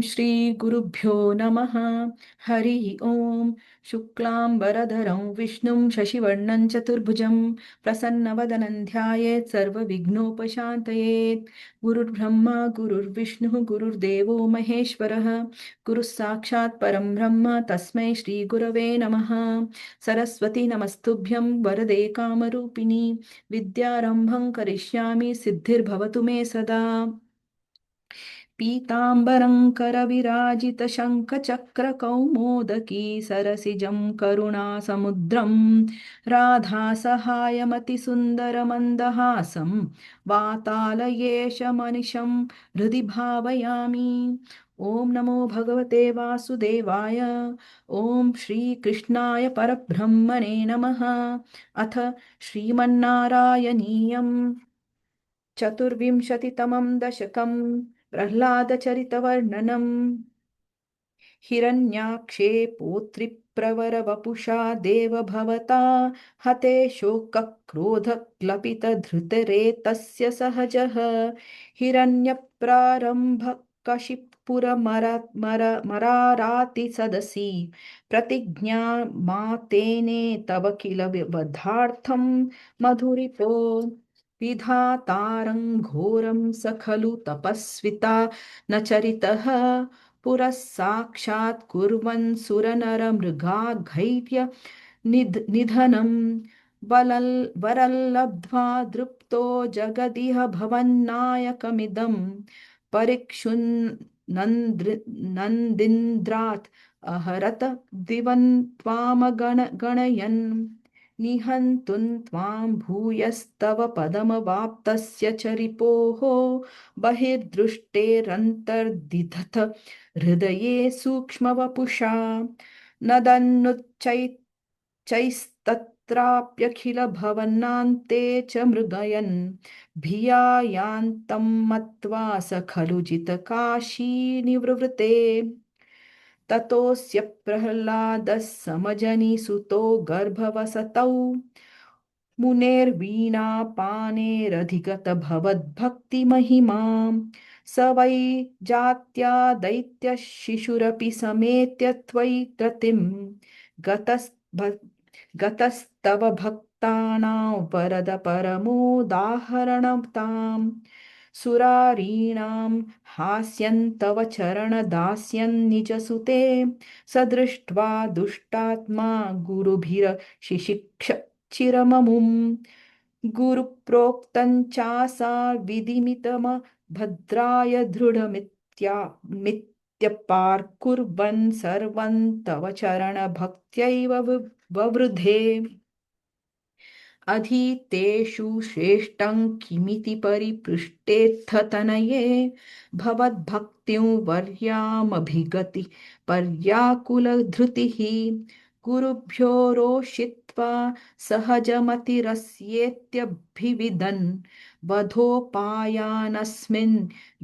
श्रीगुरुभ्यो नमः। हरिः ॐ। शुक्लाम्बरधरं विष्णुं शशिवर्णं चतुर्भुजं प्रसन्नवदनं ध्यायेत् सर्वविघ्नोपशान्तयेत्। गुरुर्ब्रह्मा गुरुर्विष्णुः गुरुर्देवो महेश्वरः गुरुः साक्षात् परं ब्रह्म तस्मै श्रीगुरवे नमः। सरस्वती नमस्तुभ्यं वरदे कामरूपिणि विद्यारम्भं करिष्यामि सिद्धिर्भवतु मे सदा। पीताम्बरं करविराजितशङ्खचक्रकौमोदकी सरसिजं करुणासमुद्रं राधासहायमतिसुन्दरमन्दहासं वातालयेशमनिशं हृदि भावयामि। ॐ नमो भगवते वासुदेवाय। ॐ श्रीकृष्णाय परब्रह्मणे नमः। अथ श्रीमन्नारायणीयम् चतुर्विंशतितमं दशकं प्रह्लादचरितवर्णनम्। हिरण्याक्षे पौत्रीप्रवरवपुषा देवभवता हते शोकक्रोधक्लपितधृतरेतस्य सहजः हिरण्यप्रारम्भकशिपुरमराराति सदसि प्रतिज्ञा मा तेने तव किल वधार्थं मधुरिपो विधातारं घोरं स खलु तपस्विता न चरितः पुरः साक्षात् कुर्वन् सुरनरमृगाघैर्य निधनं वरल्लब्ध्वा दृप्तो जगदिह भवन्नायकमिदं नन्दीन्द्रात् अहरत दिवं त्वामगणयन् निहन्तुं त्वां भूयस्तव पदमवाप्तस्य च रिपोः बहिर्दृष्टेरन्तर्दिधत हृदये सूक्ष्मवपुषा नदन्नुच्चैस्तत्राप्यखिलभवनान्ते च मृगयन् भिया यान्तं मत्वा स खलु जितकाशी निवृते। ततोऽस्य प्रह्लादः समजनिसुतो गर्भवसतौ मुनेर्वीणापानेरधिगतभवद्भक्तिमहिमां स वै जात्या दैत्यः शिशुरपि समेत्य त्वयि रतिं गतस्तव भक्तानां वरद परमोदाहरणतां सुरारीणां हास्यन्तव चरणदास्यन्निजसुते स दृष्ट्वा दुष्टात्मा गुरुभिरशिशिक्ष चिरममुम् गुरुप्रोक्तं चासा विधिमितमभद्राय दृढमित्यपार्कुर्वन् सर्वं तव चरणभक्त्यैव ववृधे। अधीतेषु श्रेष्ठं किमिति परिपृष्टेऽर्थतनये भवद्भक्तिं वर्यामभिगति पर्याकुलधृतिः गुरुभ्यो रोषित्वा सहजमतिरस्येत्यभिविदन् वधोपायानस्मिन्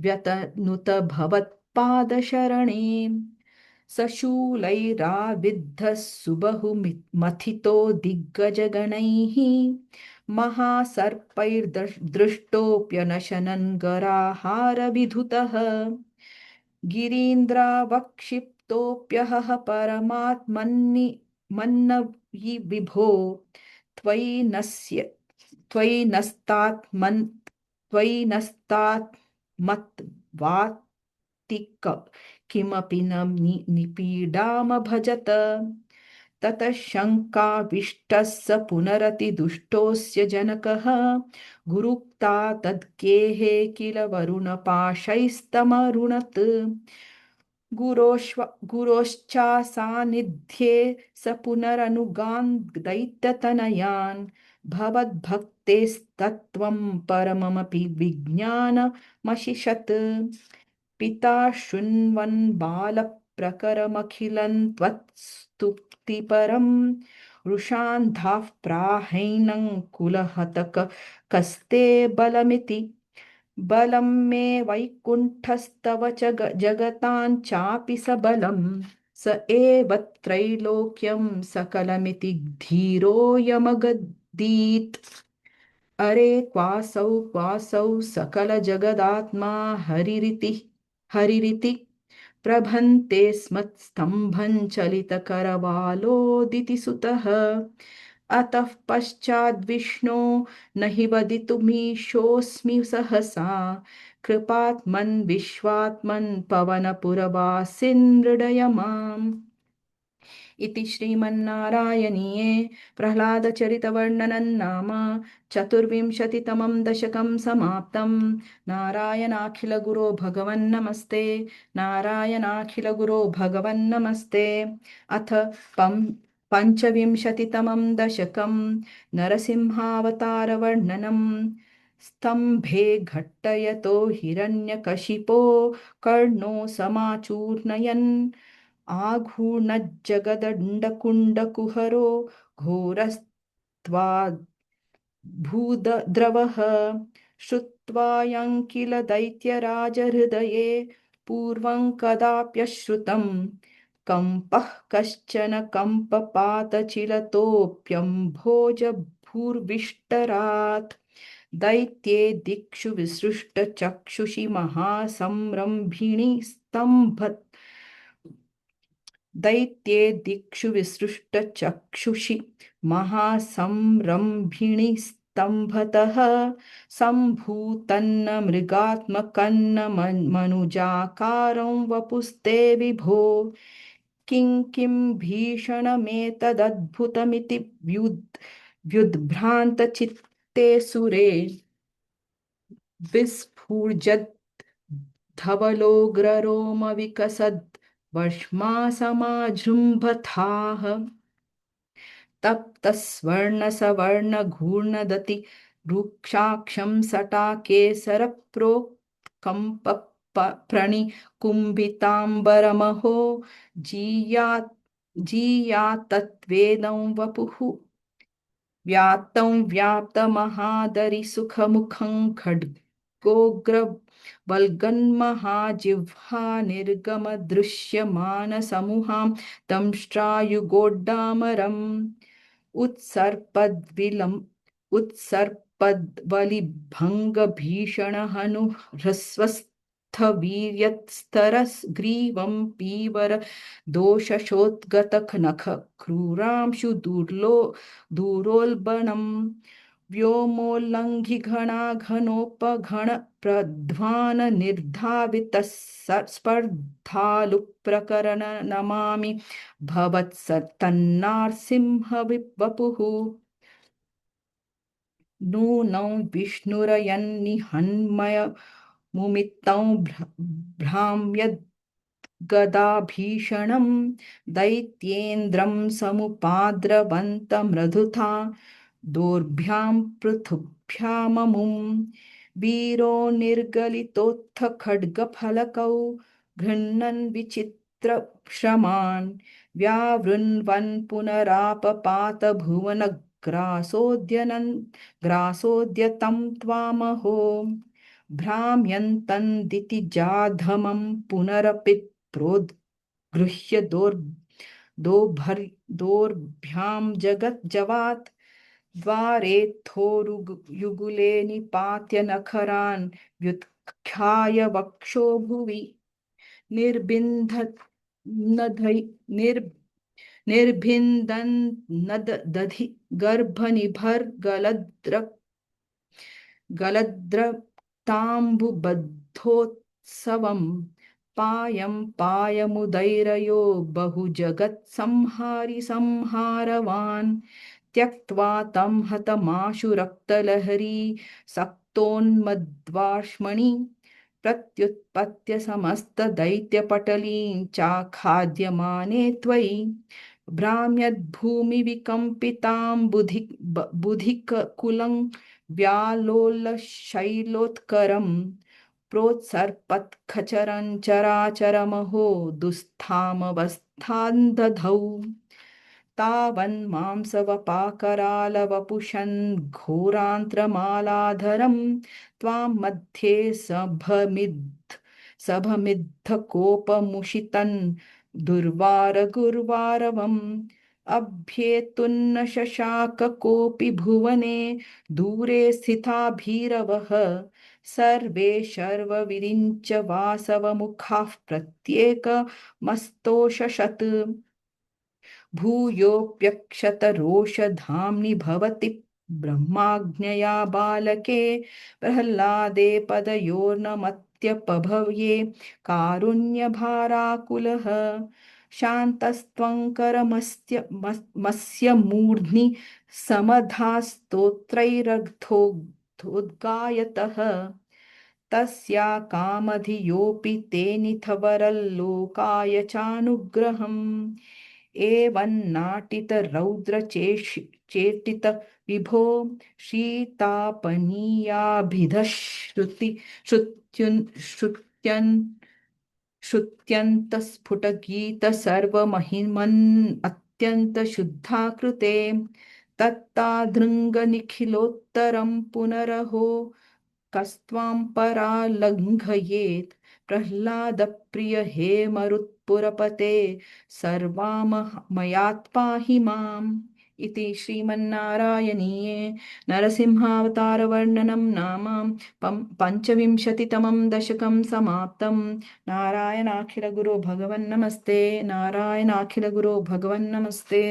व्यतनुत भवत्पादशरणे सशूलैराविद्धः सुबहुमथितो दिग्गजगणैः महासर्पैर्दृष्टोऽप्यनशनन् गराहारविधुतः गिरीन्द्रावक्षिप्तोऽप्यहह परमात्मन्नि विभो त्वयि नस्तात्मत्वातिक किमपि न निपीडामभजत। ततः शङ्काविष्टः स पुनरतिदुष्टोऽस्य जनकः गुरुक्ता तद्गेहे किल वरुणपाशैस्तमरुणत् गुरोश्चासान्निध्ये स पुनरनुगान् दैत्यतनयान् भवद्भक्तेस्तत्त्वं परममपि विज्ञानमशिषत् पिता शृण्वन् बालप्रकरमखिलं त्वत्स्तुतिपरं वृषान्धाः प्राहैनं कुलहतकस्ते बलमिति बलं मे वैकुण्ठस्तव च जगतां चापि सबलं स एव त्रैलोक्यं सकलमिति धीरोऽयमगदीत्। अरे क्वासौ सकलजगदात्मा हरिरिति प्रभन्ते स्मत्स्तम्भं चलितकरवालोदिति सुतः। अतः पश्चाद्विष्णो न हि वदितुमीशोऽस्मि सहसा, कृपात्मन् विश्वात्मन् पवनपुरवासिन् मृडय माम्। इति श्रीमन्नारायणीये प्रह्लादचरितवर्णनं नाम चतुर्विंशतितमं दशकं समाप्तम्। नारायणाखिलगुरो भगवन्नमस्ते। नारायणाखिलगुरो भगवन्नमस्ते। अथ पञ्चविंशतितमं दशकं नरसिंहावतारवर्णनम्। स्तम्भे घट्टयतो हिरण्यकशिपो कर्णो समाचूर्णयन्, आघूर्णज्जगदण्डकुण्डकुहरो घोरस्त्वाद्भूतद्रवः। श्रुत्वायं किल दैत्यराजहृदये पूर्वं कदाप्यश्रुतं, कम्पः कश्चन कम्पपातचिलतोऽप्यम्भोजभूर्विष्टरात्। दैत्ये दिक्षु विसृष्टचक्षुषि महासंरम्भिणि स्तम्भत्। दैत्ये दिक्षु विसृष्टचक्षुषि महासंरम्भिणि स्तम्भतः, सम्भूतन्न मृगात्मकन्न मनुजाकारं वपुस्ते विभो। किं भीषणमेतदद्भुतमिति व्युद्भ्रान्तचित्ते सुरे, विस्फुर्जत् धवलोग्ररोमविकसद् वश्मासमाजृम्भथाः। तप्तस्वर्णसवर्णघूर्णदति रुक्षाक्षं सटाकेसरप्रोक्कम्पप्रणिकुम्भिताम्बरमहो, जीयात्तत्वेदं वपुः व्यात्तं व्याप्तमहादरिसुखमुखं खड्गोग्रवल्गन्महाजिह्वा निर्गमदृश्यमानसमूहां दंष्ट्रायुगोड्डामरम्। उत्सर्पद्वलिभङ्गभीषणहनुह्रस्वस्थवीर्यस्तरग्रीवं पीवर दोषशोद्गतनख क्रूरांशु दूरोल्बणम्। व्योमोल्लङ्घिघनाघनोपघन प्रध्वान निर्धावितः स्पर्धालुप्रकरण नमामि भवत्स तन्नार्सिंह वपुः। नूनं विष्णुरयन्निहन्मय मुमित्तं भ्राम्यद्गदाभीषणं, दैत्येन्द्रं समुपाद्रवन्तमृधुता दोर्भ्यां पृथुभ्याममुं। वीरो निर्गलितोत्थ खड्गफलकौ गृह्णन् विचित्रश्रमान्, व्यावृण्वन् पुनरापपात भुवनग्रासोद्यतं त्वामहो। भ्राम्यन्तन्दितिजाधमं पुनरपि प्रोद्गृह्य दोर्भ्यां जगज्जवात्, द्वारेऽथोरुयुगुले निपात्य नखरान् व्युत्थाय वक्षो भुवि। निर्भिन्दन् न दधि गलद्रक्ताम्बुबद्धोत्सवं, पायं पायमुदैरयो बहुजगत्संहारि संहारवान्। त्यक्त्वा तं हतमाशु रक्तलहरी सक्तोन्मद्वाष्मणि, प्रत्युत्पत्य समस्तदैत्यपटलीं चाखाद्यमाने त्वयि। भ्राम्यद्भूमिविकम्पितां बुधिकुलं व्यालोलशैलोत्करं, प्रोत्सर्पत्खचरं चराचरमहो दुःस्थामवस्थान्दधौ। तावन्मांसवपाकरालवपुषन् घोरान्त्रमालाधरं, त्वां मध्ये सभमिद्धकोपमुषितन् दुर्वारगुर्वारवम्। अभ्येतुन्न शशाक कोऽपि भुवने दूरे स्थिता भीरवः, सर्वे शर्वविरिञ्च वासवमुखाः प्रत्येकमस्तोषशत् भूयोऽप्यक्षतरोषधाम्नि भवति ब्रह्माज्ञया बालके प्रह्लादे पदयोर्नमत्यपभव्ये कारुण्यभाराकुलः शान्तस्त्वङ्करमस्य मूर्ध्नि समधास्तोत्रैरग्धोद्गायतः तस्या कामधियोऽपि तेनिथवरल्लोकाय चानुग्रहम् एवन्नाटितरौद्रचेष्टित विभो शीतापनीयाभिधः श्रुत्यन् श्रुत्यन्तस्फुटगीत सर्वमहिमन् अत्यन्तशुद्धाकृते तत्तादृङ्गनिखिलोत्तरं पुनरहो कस्त्वां परालङ्घयेत् प्रह्लादप्रिय हे मरुत्पुरपते सर्वामयात् पाहि माम् इति श्रीमन्नारायणीये नरसिंहावतारवर्णनं नाम पञ्चविंशतितमं दशकं समाप्तं नारायणाखिलगुरो भगवन्नमस्ते नारायणाखिलगुरो भगवन्नमस्ते